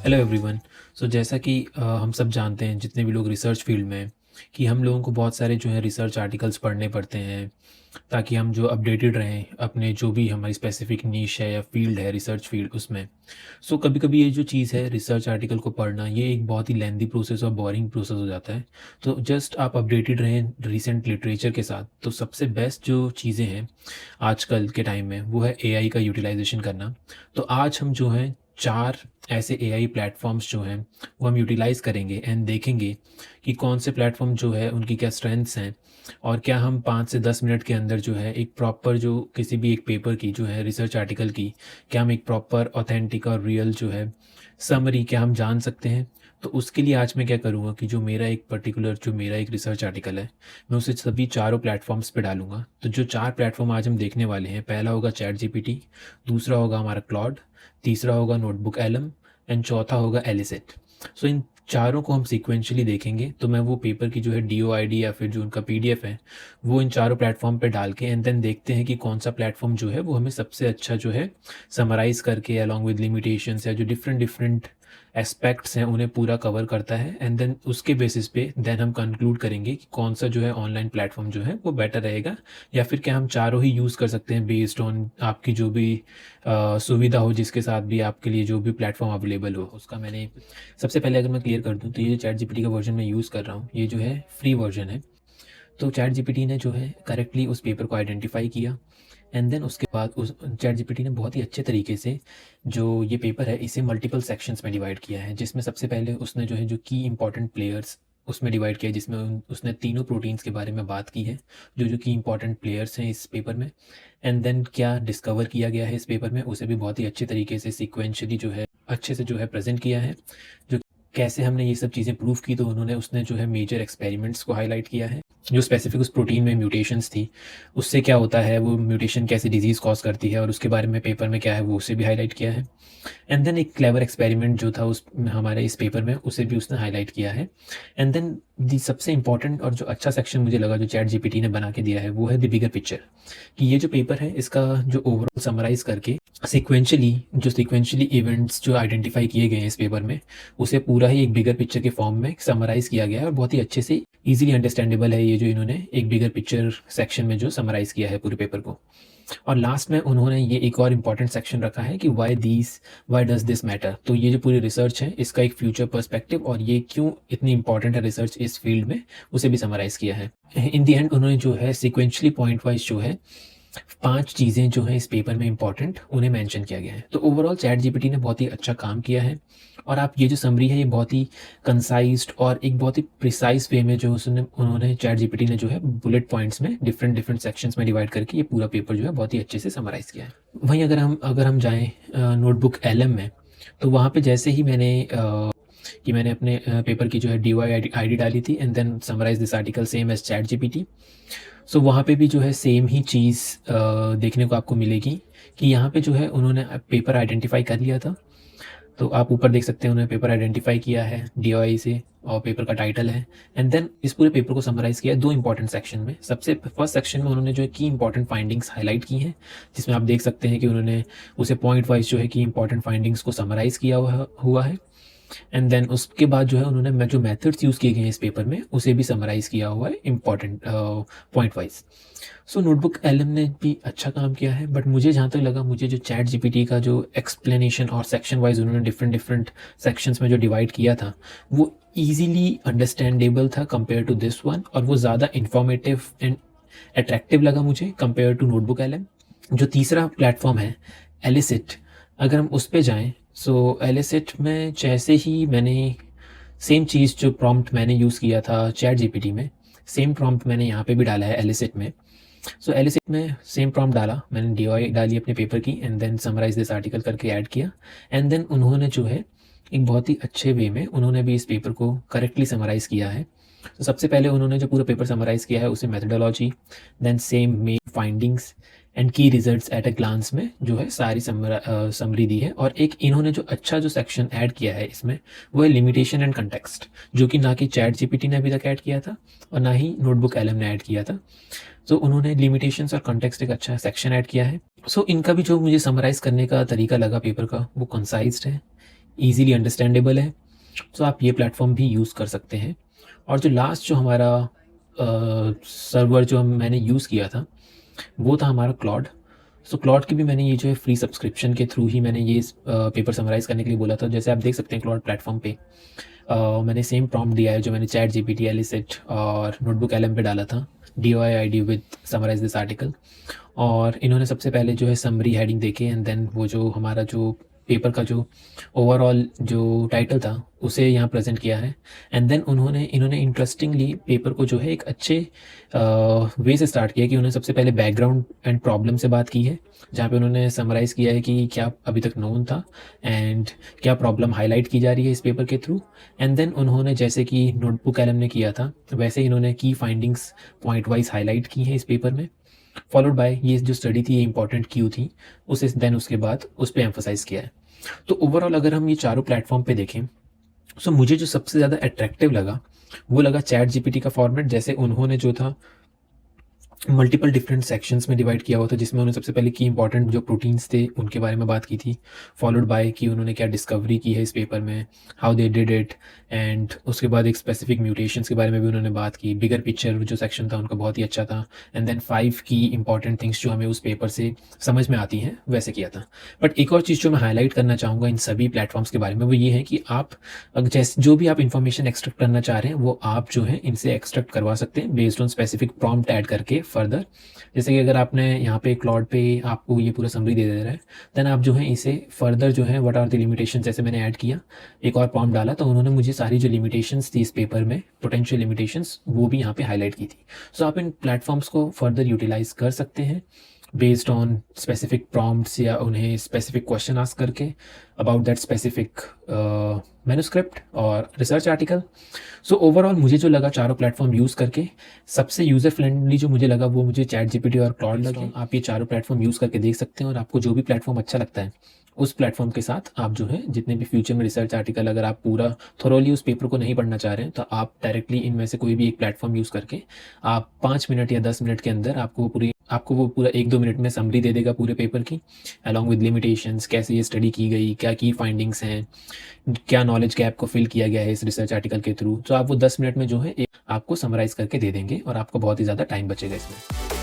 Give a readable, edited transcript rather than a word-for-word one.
Hello everyone. सो जैसा कि हम सब जानते हैं, जितने भी लोग रिसर्च फील्ड में हैं, कि हम लोगों को बहुत सारे जो है रिसर्च आर्टिकल्स पढ़ने पड़ते हैं ताकि हम जो अपडेटेड रहें अपने जो भी हमारी स्पेसिफिक नीश है या फील्ड है रिसर्च फील्ड उसमें। सो कभी कभी ये जो चीज़ है रिसर्च आर्टिकल को पढ़ना, ये एक बहुत ही लेंदी प्रोसेस और बोरिंग प्रोसेस हो जाता है। तो जस्ट आप अपडेटेड रहें रिसेंट लिटरेचर के साथ, तो सबसे बेस्ट जो चीज़ें हैं आजकल के टाइम में वो है एआई का यूटिलाइजेशन करना। तो आज हम जो हैं 4 ऐसे एआई प्लेटफ़ॉर्म्स जो हैं वो हम यूटिलाइज़ करेंगे एंड देखेंगे कि कौन से प्लेटफ़ॉर्म जो है उनकी क्या स्ट्रेंथ्स हैं, और क्या हम 5 से 10 मिनट के अंदर जो है एक प्रॉपर जो किसी भी एक पेपर की जो है रिसर्च आर्टिकल की, क्या हम एक प्रॉपर ऑथेंटिक और रियल जो है समरी क्या हम जान सकते हैं। तो उसके लिए आज मैं क्या करूँगा कि जो मेरा एक पर्टिकुलर जो मेरा एक रिसर्च आर्टिकल है, मैं उसे सभी चारों प्लेटफ़ॉर्म्स पे डालूँगा। तो जो 4 प्लेटफ़ॉर्म आज हम देखने वाले हैं, पहला होगा चैट जीपीटी, दूसरा होगा हमारा क्लॉड, तीसरा होगा नोटबुक एलम एंड चौथा होगा एलिसिट। सो इन चारों को हम सीक्वेंशियली देखेंगे। तो मैं वो पेपर की जो है डीओआईडी या फिर जो उनका पीडीएफ है वो इन चारों प्लेटफॉर्म पे डाल के एंड देन देखते हैं कि कौन सा प्लेटफॉर्म जो है वो हमें सबसे अच्छा जो है समराइज़ करके अलॉन्ग विद लिमिटेशंस या जो डिफरेंट डिफरेंट एस्पेक्ट्स हैं उन्हें पूरा कवर करता है। एंड देन उसके बेसिस पे देन हम कंक्लूड करेंगे कि कौन सा जो है ऑनलाइन प्लेटफॉर्म जो है वो बेटर रहेगा, या फिर क्या हम चारों ही यूज़ कर सकते हैं बेस्ड ऑन आपकी जो भी सुविधा हो, जिसके साथ भी आपके लिए जो भी प्लेटफॉर्म अवेलेबल हो उसका। मैंने सबसे पहले अगर मैं क्लियर कर दूं तो ये चैट जीपीटी का वर्जन मैं यूज़ कर रहा हूँ, ये जो है फ्री वर्जन है। तो चैट जीपीटी ने जो है करेक्टली उस पेपर को आइडेंटिफाई किया एंड देन उसके बाद उस चैट जीपीटी ने बहुत ही अच्छे तरीके से जो ये पेपर है इसे मल्टीपल सेक्शंस में डिवाइड किया है, जिसमें सबसे पहले उसने जो है जो की इंपॉर्टेंट प्लेयर्स उसमें डिवाइड किया, जिसमें उसने तीनों प्रोटीन्स के बारे में बात की है, जो जो की इंपॉर्टेंट प्लेयर्स हैं इस पेपर में। एंड देन क्या डिस्कवर किया गया है इस पेपर में उसे भी बहुत ही अच्छे तरीके से सिक्वेंशली जो है अच्छे से जो है प्रेजेंट किया है। जो कैसे हमने ये सब चीज़ें प्रूव की, तो उन्होंने उसने जो है मेजर एक्सपेरिमेंट्स को हाईलाइट किया है, जो स्पेसिफिक उस प्रोटीन में म्यूटेशंस थी उससे क्या होता है, वो म्यूटेशन कैसे डिजीज़ कॉज करती है और उसके बारे में पेपर में क्या है वो उसे भी हाईलाइट किया है। एंड देन एक क्लेवर एक्सपेरिमेंट जो था उस हमारे इस पेपर में उसे भी उसने हाईलाइट किया है। एंड देन दी सबसे इंपॉर्टेंट और जो अच्छा सेक्शन मुझे लगा जो चैट जीपीटी ने बना के दिया है वो है द बिगर पिक्चर, कि ये जो पेपर है इसका जो ओवरऑल समराइज करके सिक्वेंशली इवेंट्स जो आइडेंटिफाई किए गए हैं इस पेपर में उसे पूरा ही एक बिगर पिक्चर के फॉर्म में समराइज किया गया है, और बहुत ही अच्छे से इजीली अंडरस्टैंडेबल है ये जो इन्होंने एक बिगर पिक्चर सेक्शन में जो समराइज किया है पूरे पेपर को। और लास्ट में उन्होंने ये एक और इम्पॉर्टेंट सेक्शन रखा है कि वाई डज दिस मैटर। तो ये जो पूरी रिसर्च है इसका एक फ्यूचर पर्सपेक्टिव और ये क्यों इतनी इंपॉर्टेंट है रिसर्च इस फील्ड में, उसे भी समराइज किया है। इन दी एंड उन्होंने जो है सिक्वेंशली पॉइंट वाइज जो है 5 चीज़ें जो हैं इस पेपर में इंपॉर्टेंट उन्हें मेंशन किया गया है। तो ओवरऑल चैट जीपीटी ने बहुत ही अच्छा काम किया है, और आप ये जो समरी है ये बहुत ही कंसाइज्ड और एक बहुत ही प्रिसाइज वे में जो उन्होंने चैट जीपीटी ने जो है बुलेट पॉइंट्स में डिफरेंट डिफरेंट सेक्शंस में डिवाइड करके ये पूरा पेपर जो है बहुत ही अच्छे से समराइज किया है। वहीं अगर हम जाएँ नोटबुक एलएम में, तो वहाँ पे जैसे ही मैंने अपने पेपर की जो है डीवाई आईडी डाली थी and then summarise this article same as ChatGPT. So वहाँ पे भी जो है सेम ही चीज़ देखने को आपको मिलेगी कि यहाँ पे जो है उन्होंने पेपर आइडेंटिफाई कर लिया था। तो आप ऊपर देख सकते हैं उन्होंने पेपर आइडेंटिफाई किया है डीओआई से, और पेपर का टाइटल है। एंड देन इस पूरे पेपर को समराइज़ किया है 2 इंपॉर्टेंट सेक्शन में। सबसे फर्स्ट सेक्शन में उन्होंने जो है की इंपॉर्टेंट फाइंडिंग्स हाईलाइट की हैं, जिसमें आप देख सकते हैं कि उन्होंने उसे पॉइंट वाइज जो है की इंपॉर्टेंट फाइंडिंग्स को समराइज़ किया हुआ है। एंड देन उसके बाद जो है उन्होंने जो मेथड्स यूज़ किए गए हैं इस पेपर में उसे भी समराइज़ किया हुआ है इंपॉर्टेंट पॉइंट वाइज। सो नोटबुक एलएम ने भी अच्छा काम किया है, बट मुझे जहाँ तक लगा, मुझे जो चैट जीपीटी का जो एक्सप्लेनेशन और सेक्शन वाइज उन्होंने डिफरेंट डिफरेंट सेक्शंस में जो डिवाइड किया था वो ईजिली अंडरस्टैंडेबल था कंपेयर टू दिस वन, और वो ज़्यादा इंफॉर्मेटिव एंड अट्रैक्टिव लगा मुझे कंपेयर टू नोटबुक एलएम। जो तीसरा प्लेटफॉर्म है एलिसिट, अगर हम उस पर जाएँ, सो एलिसिट में जैसे ही मैंने सेम चीज़ जो प्रॉम्प्ट मैंने यूज़ किया था चैट जीपीटी में, सेम प्रॉम्प्ट मैंने यहाँ पे भी डाला है एलिसिट में। सो एलिसिट में सेम प्रॉम्प्ट डाला मैंने, डीओआई डाली अपने पेपर की and then summarise this article करके ऐड किया। एंड देन उन्होंने जो है एक बहुत ही अच्छे वे में उन्होंने भी इस पेपर को करेक्टली समराइज़ किया है। तो सबसे पहले उन्होंने जो पूरा पेपर समराइज़ किया है उसे methodology, then same main findings and key results at a glance में जो है सारी समरी दी है। और एक इन्होंने जो अच्छा जो सेक्शन ऐड किया है इसमें वो है लिमिटेशन एंड कंटेक्स्ट, जो कि ना कि चैट जीपीटी ने अभी तक ऐड किया था और ना ही नोटबुक एलएम ने ऐड किया था। तो उन्होंने लिमिटेशंस और कंटेक्स्ट एक अच्छा सेक्शन ऐड किया है। सो इनका भी जो मुझे समराइज़ करने का तरीका लगा पेपर का वो कंसाइज्ड है, ईज़िली अंडरस्टैंडेबल है, तो आप ये प्लेटफ़ॉर्म भी यूज़ कर सकते हैं। और जो लास्ट जो हमारा सर्वर जो मैंने यूज़ किया था, वो था हमारा क्लॉड। सो क्लॉड की भी मैंने ये जो है फ्री सब्सक्रिप्शन के थ्रू ही मैंने ये पेपर समराइज़ करने के लिए बोला था। जैसे आप देख सकते हैं क्लॉड प्लेटफ़ॉर्म पे मैंने सेम प्रॉम्प्ट दिया है जो मैंने चैट जीपीटी, एलिसिट और नोटबुक एलएम पे डाला था, DOI-ID with summarise this article. और इन्होंने सबसे पहले जो है समरी हेडिंग देके एंड देन वो जो हमारा जो पेपर का जो ओवरऑल जो टाइटल था उसे यहाँ प्रेजेंट किया है। एंड देन इन्होंने इंटरेस्टिंगली पेपर को जो है एक अच्छे वे से स्टार्ट किया कि उन्होंने सबसे पहले बैकग्राउंड एंड प्रॉब्लम से बात की है, जहाँ पे उन्होंने समराइज़ किया है कि क्या अभी तक नोन था एंड क्या प्रॉब्लम हाईलाइट की जा रही है इस पेपर के थ्रू। एंड देन उन्होंने जैसे कि नोटबुक एलएम ने किया था वैसे ही इन्होंने की फाइंडिंग्स पॉइंट वाइज हाईलाइट की हैं इस पेपर में, फॉलोड बाय ये जो स्टडी थी ये इंपॉर्टेंट क्यों थी उसे देन उसके बाद उस पर एम्फोसाइज किया है। तो ओवरऑल अगर हम ये चारों प्लेटफॉर्म पे देखें, सो मुझे जो सबसे ज़्यादा अट्रैक्टिव लगा वो लगा चैट जीपीटी का फॉर्मेट। जैसे उन्होंने जो था मल्टीपल डिफरेंट सेक्शंस में डिवाइड किया हुआ था, जिसमें उन्होंने सबसे पहले की इंपॉर्टेंट जो प्रोटीन्स थे उनके बारे में बात की थी, फॉलोड बाय कि उन्होंने क्या डिस्कवरी की है इस पेपर में, how they did it, and उसके बाद एक स्पेसिफिक म्यूटेशंस के बारे में भी उन्होंने बात की। बिगर पिक्चर जो सेक्शन था उनका बहुत ही अच्छा था। एंड देन 5 की इंपॉर्टेंट थिंग्स जो हमें उस पेपर से समझ में आती हैं वैसे किया था। बट एक और चीज़ जो मैं हाईलाइट करना चाहूँगा इन सभी प्लेटफॉर्म्स के बारे में वो ये है कि आप जैसे जो भी आप इन्फॉर्मेशन एक्सट्रैक्ट करना चाह रहे हैं वो आप जो है इनसे एक्सट्रैक्ट करवा सकते हैं based on specific prompt add करके फर्दर। जैसे कि अगर आपने यहाँ पे क्लॉड पे आपको ये पूरा समरी दे रहा है, देन आप जो है इसे फर्दर जो है व्हाट आर द लिमिटेशंस जैसे मैंने ऐड किया, एक और प्रॉम्प्ट डाला तो उन्होंने मुझे सारी जो लिमिटेशंस थी इस पेपर में, पोटेंशियल लिमिटेशंस, वो भी यहाँ पे हाईलाइट की थी। सो आप इन प्लेटफॉर्म्स को फर्दर यूटिलाइज कर सकते हैं बेस्ड ऑन स्पेसिफिक प्रॉम्प्ट्स या उन्हें स्पेसिफिक क्वेश्चन आस्क करके अबाउट दैट स्पेसिफिक मैन्युस्क्रिप्ट और रिसर्च आर्टिकल। सो ओवरऑल मुझे जो लगा चारों प्लेटफॉर्म यूज़ करके सबसे यूज़र फ्रेंडली जो मुझे लगा वो मुझे चैट जीपीटी और क्लॉड लगे। आप ये चारों प्लेटफॉर्म यूज़ करके देख सकते हैं और आपको जो भी प्लेटफॉर्म अच्छा लगता है उस प्लेटफॉर्म के साथ आप जो है जितने भी फ्यूचर में रिसर्च आर्टिकल अगर आप पूरा थोरोली उस पेपर को नहीं पढ़ना चाह रहे हैं तो आप डायरेक्टली इनमें से कोई भी एक प्लेटफॉर्म यूज़ करके आप 5 मिनट या 10 मिनट के अंदर आपको वो पूरा 1-2 मिनट में समरी दे देगा पूरे पेपर की, अलॉन्ग विद लिमिटेशंस, कैसे ये स्टडी की गई, क्या की फाइंडिंग्स हैं, क्या नॉलेज गैप को फिल किया गया है इस रिसर्च आर्टिकल के थ्रू। तो आप वो 10 मिनट में जो है आपको समराइज़ करके दे देंगे और आपको बहुत ही ज़्यादा टाइम बचेगा इसमें।